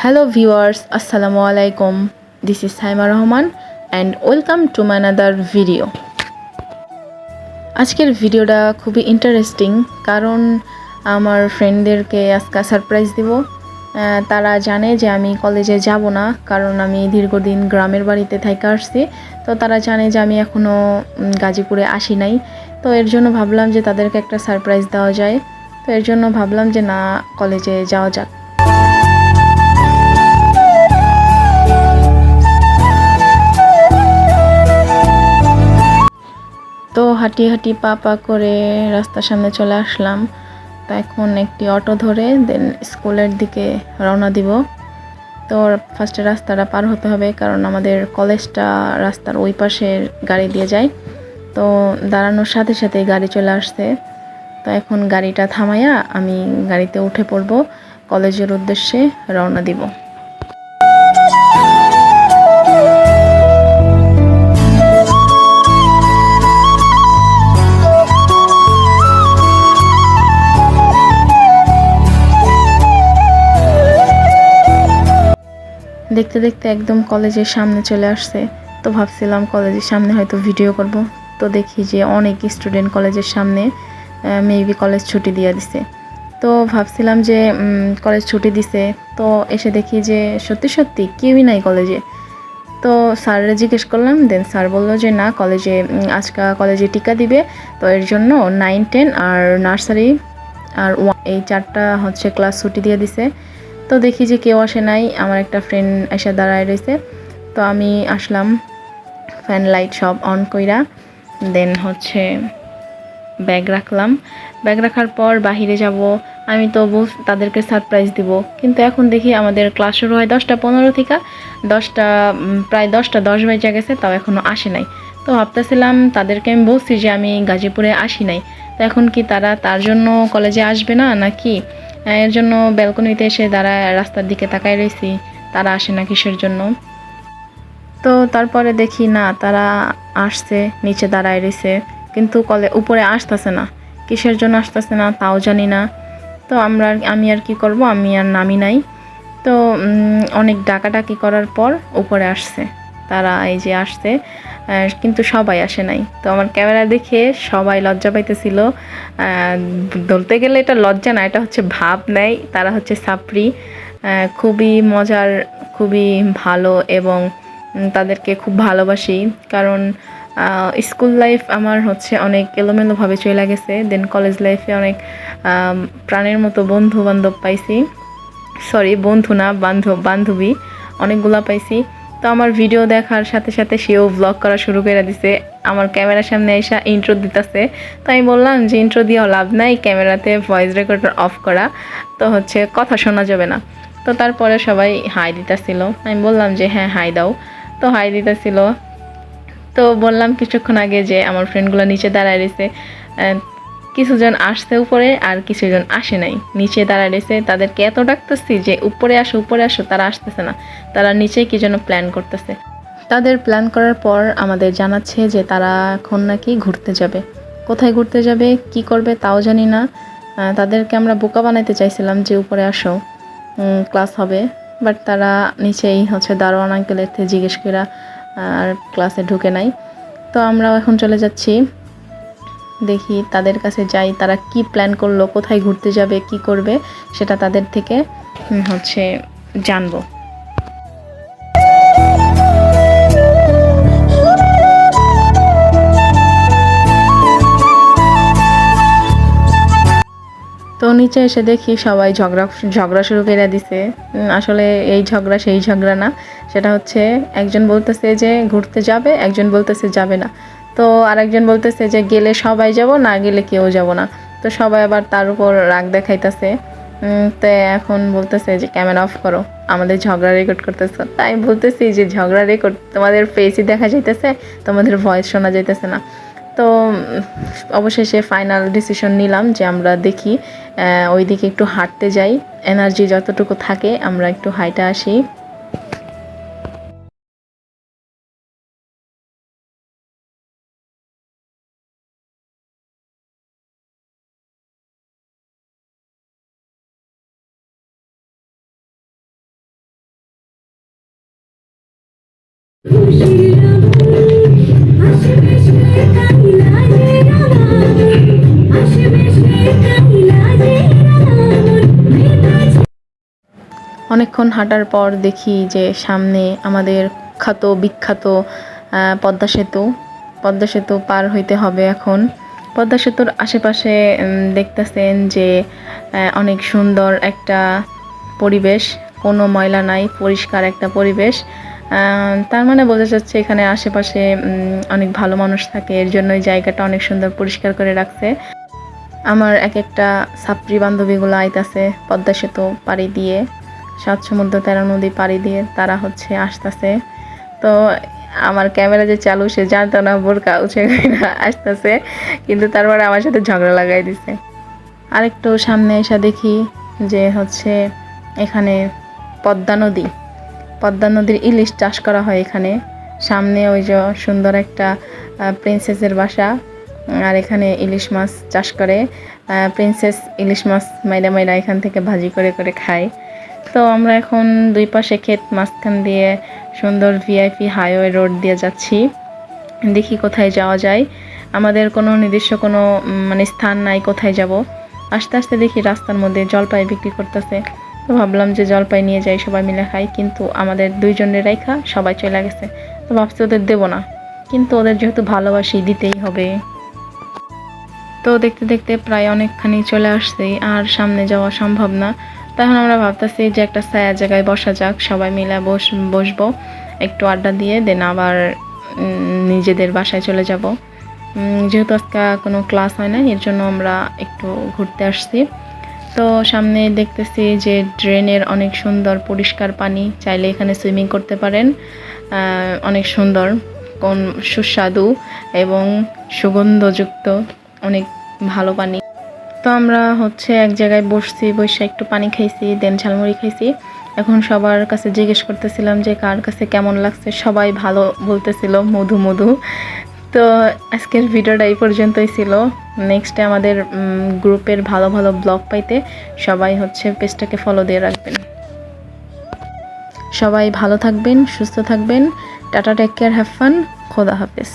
Hello viewers, Assalamu alaikum. This is Saima Rahman and welcome to my another video. আজকের ভিডিওটা খুবই interesting কারণ আমার ফ্রেন্ডদেরকে আজকে সারপ্রাইজ দিব। তারা জানে যে আমি কলেজে যাব না কারণ আমি দীর্ঘদিন গ্রামের বাড়িতে থেকে আসছি। তো তারা জানে যে আমি এখনও গাজীপুরে আসি নাই। তো এর জন্য ভাবলাম যে তাদেরকে একটা সারপ্রাইজ দেওয়া যায়। তো এর জন্য ভাবলাম যে না, কলেজে যাওয়া যাক। তো হাঁটি হাঁটি পা পা করে রাস্তার সামনে চলে আসলাম। তো এখন একটি অটো ধরে দেন স্কুলের দিকে রওনা দিব। তো ফার্স্টে রাস্তাটা পার হতে হবে কারণ আমাদের কলেজটা রাস্তার ওই পাশের গাড়ি দিয়ে যায়। তো দাঁড়ানোর সাথে সাথে গাড়ি চলে আসছে। তো এখন গাড়িটা থামাইয়া আমি গাড়িতে উঠে পড়ব, কলেজের উদ্দেশ্যে রওনা দিব। দেখতে দেখতে একদম কলেজের সামনে চলে আসছে। তো ভাবছিলাম কলেজের সামনে হয়তো ভিডিও করব। তো দেখি যে অনেক স্টুডেন্ট কলেজের সামনে, মেবি কলেজ ছুটি দিয়ে দিছে। তো ভাবছিলাম যে কলেজ ছুটি দিছে, তো এসে দেখি যে সত্যি সত্যি কেউই নাই কলেজে। তো স্যাররা জিজ্ঞেস করলাম, দেন স্যার বললো যে না, কলেজে আজকে কলেজে টিকা দিবে। তো এর জন্য 9, 10 আর নার্সারি আর 1 এই 4টা হচ্ছে ক্লাস ছুটি দিয়ে দিছে। তো দেখি যে কেউ আসে নাই। আমার একটা ফ্রেন্ড এসে দাঁড়ায় রয়েছে। তো আমি আসলাম, ফ্যান লাইট সব অন কইরা দেন হচ্ছে ব্যাগ রাখলাম। ব্যাগ রাখার পর বাহিরে যাব। আমি তো তাদেরকে সারপ্রাইজ দিব, কিন্তু এখন দেখি আমাদের ক্লাস শুরু হয় 10:15 থেকে। প্রায় 10:10 বেজে গেছে, তাও এখনও আসে নাই। তো ভাবতেছিলাম তাদেরকে আমি বলছি যে আমি গাজীপুরে আসি নাই। তো এখন কি তারা তার জন্য কলেজে আসবে না নাকি? এর জন্য ব্যালকনিতে এসে দাঁড়ায় রাস্তার দিকে তাকায় রয়েছি, তারা আসে না কিসের জন্য। তো তারপরে দেখি না, তারা আসছে, নিচে দাঁড়ায় রয়েছে, কিন্তু উপরে আসতেছে না। কিসের জন্য আসতেছে না তাও জানি না। তো আমি আর কি করব, আমি আর নামি নাই। তো অনেক ডাকাডাকি করার পর উপরে আসছে তারা, এই যে আসছে, কিন্তু সবাই আসে নাই। তো আমার ক্যামেরা দেখে সবাই লজ্জা পাইতেছিল। বলতে গেলে এটা লজ্জা না, এটা হচ্ছে ভাব নেয়। তারা হচ্ছে সাপ্রি, খুবই মজার, খুবই ভালো এবং তাদেরকে খুব ভালোবাসি। কারণ স্কুল লাইফ আমার হচ্ছে অনেক এলোমেলোভাবে চলে গেছে, দেন কলেজ লাইফে অনেক প্রাণের মতো বন্ধু বান্ধব পাইছি। সরি, বন্ধু না, বান্ধবী অনেকগুলা পাইছি। তো আমার ভিডিও দেখার সাথে সাথে সেও ব্লগ করা শুরু করে দিছে। আমার ক্যামেরার সামনে এসে ইন্ট্রো দিতেছে। তো আমি বললাম যে ইন্ট্রো দিয়েও লাভ নাই, ক্যামেরাতে ভয়েস রেকর্ডার অফ করা, তো হচ্ছে কথা শোনা যাবে না। তো তারপরে সবাই হাই দিতেছিল, আমি বললাম যে হ্যাঁ হাই দাও। তো হাই দিতেছিল। তো বললাম কিছুক্ষণ আগে যে আমার ফ্রেন্ডগুলো নিচে দাঁড়ায় রয়েছে, কিছুজন আসছে উপরে আর কিছুজন আসে নাই, নিচে দাঁড়ায় রয়েছে। তাদেরকে এত ডাকতেছি যে উপরে আসো উপরে আসো, তারা আসতেছে না। তারা নিচে কি যেন প্ল্যান করতেছে। তাদের প্ল্যান করার পর আমাদের জানাচ্ছে যে তারা এখন নাকি ঘুরতে যাবে। কোথায় ঘুরতে যাবে, কি করবে তাও জানি না। তাদেরকে আমরা বোকা বানাইতে চাইছিলাম যে উপরে আসো, ক্লাস হবে। বাট তারা নিচেই হচ্ছে দারোয়ান আঙ্কেলের থেকে জিজ্ঞেস করা আর ক্লাসে ঢুকে নাই। তো আমরাও এখন চলে যাচ্ছি, দেখি তাদের কাছে যাই, তারা কি প্ল্যান করলো, কোথায় ঘুরতে যাবে, কি করবে, সেটা তাদের থেকে হচ্ছে জানবো। তো নিচে এসে দেখি সবাই ঝগড়া শুরু করে দিছে। আসলে এই ঝগড়া সেই ঝগড়া না, সেটা হচ্ছে একজন বলতেছে যে ঘুরতে যাবে, একজন বলতেছে যাবে না। তো আরেকজন বলতেছে যে গেলে সবাই যাব, না গেলে কেউ যাব না। তো সবাই আবার তার উপর রাগ দেখাইতেছে। তো এখন বলতেছে যে ক্যামেরা অফ করো, আমাদের ঝগড়া রেকর্ড করতেছে। তাই বলতেছি যে ঝগড়া রেকর্ড, তোমাদের ফেসই দেখা যাইতেছে, তোমাদের ভয়েস শোনা যাইতেছে না। তো অবশেষে ফাইনাল ডিসিশন নিলাম যে আমরা দেখি ওইদিকে একটু হাঁটতে যাই, এনার্জি যতটুকু থাকে আমরা একটু হাইটা আসি। অনেকক্ষণ হাঁটার পর দেখি যে সামনে আমাদের বিখ্যাত পদ্মা সেতু পার হইতে হবে এখন। পদ্মা সেতুর আশেপাশে দেখতেছেন যে অনেক সুন্দর একটা পরিবেশ, কোনো ময়লা নাই, পরিষ্কার একটা পরিবেশ। তার মানে বোঝা যাচ্ছে এখানে আশেপাশে অনেক ভালো মানুষ থাকে, এর জন্য এই জায়গাটা অনেক সুন্দর পরিষ্কার করে রাখছে। আমার একটা ছাত্রী বান্ধবীগুলো আইতাছে পদ্মা সেতু পাড়ি দিয়ে, 7 সমুদ্র 13 নদী পাড়ি দিয়ে তারা আসতেছে। তো আমার ক্যামেরা যে চালু, সে জানতো না বোরকা উঠে আসতেছে, কিন্তু তারপরে আমার সাথে ঝগড়া লাগাই দিছে। আরেকটু সামনে এসে দেখি যে এখানে পদ্মা নদীর ইলিশ চাষ করা হয় এখানে। সামনে ওই যে সুন্দর একটা প্রিন্সেসের বাসা, আর এখানে ইলিশ মাছ চাষ করে। প্রিন্সেস ইলিশ মাছ মাইরা এখান থেকে ভাজি করে করে খায়। তো আমরা এখন দুই পাশে ক্ষেত, মাঝখান দিয়ে সুন্দর ভিআইপি হাইওয়ে রোড দিয়ে যাচ্ছি। দেখি কোথায় যাওয়া যায়। আমাদের কোনো নির্দিষ্ট কোনো মানে স্থান নাই কোথায় যাব। আস্তে আস্তে দেখি রাস্তার মধ্যে জলপাই বিক্রি করতেছে, তো ভাবলাম যে জলপাই নিয়ে যাই, সবাই মিলে খাই। কিন্তু আমাদের দুইজনের রেখা সবাই চলে গেছে, তো ভাবছি ওদের দেবো না, কিন্তু ওদের যেহেতু ভালোবাসি দিতেই হবে। তো দেখতে দেখতে প্রায় অনেকখানি চলে আসছি, আর সামনে যাওয়া সম্ভব না। তখন আমরা ভাবতেছি যে একটা ছায়া জায়গায় বসা যাক, সবাই মিলে বসবো, একটু আড্ডা দিয়ে দেন আবার নিজেদের বাসায় চলে যাব। যেহেতু আজকে কোনো ক্লাস হয় না, এর জন্য আমরা একটু ঘুরতে আসছি। তো সামনে দেখতেছি যে ড্রেনের অনেক সুন্দর পরিষ্কার পানি, চাইলে এখানে সুইমিং করতে পারেন। অনেক সুন্দর, সুস্বাদু এবং সুগন্ধযুক্ত, অনেক ভালো পানি। তো আমরা এক জায়গায় বসছি, বসে একটু পানি খাইছি, দেন ঝালমুড়ি খাইছি। এখন সবার কাছে জিজ্ঞেস করতেছিলাম যে কার কাছে কেমন লাগছে, সবাই ভালো বলতেছিল, মধু মধু। তো আজকের ভিডিওটা এই পর্যন্তই ছিল। নেক্সটে আমাদের গ্রুপের ভালো ভালো ব্লগ পাইতে সবাই পেজটাকে ফলো দিয়ে রাখবেন। সবাই ভালো থাকবেন, সুস্থ থাকবেন। Tata, take care, have fun, খোদা হাফেজ।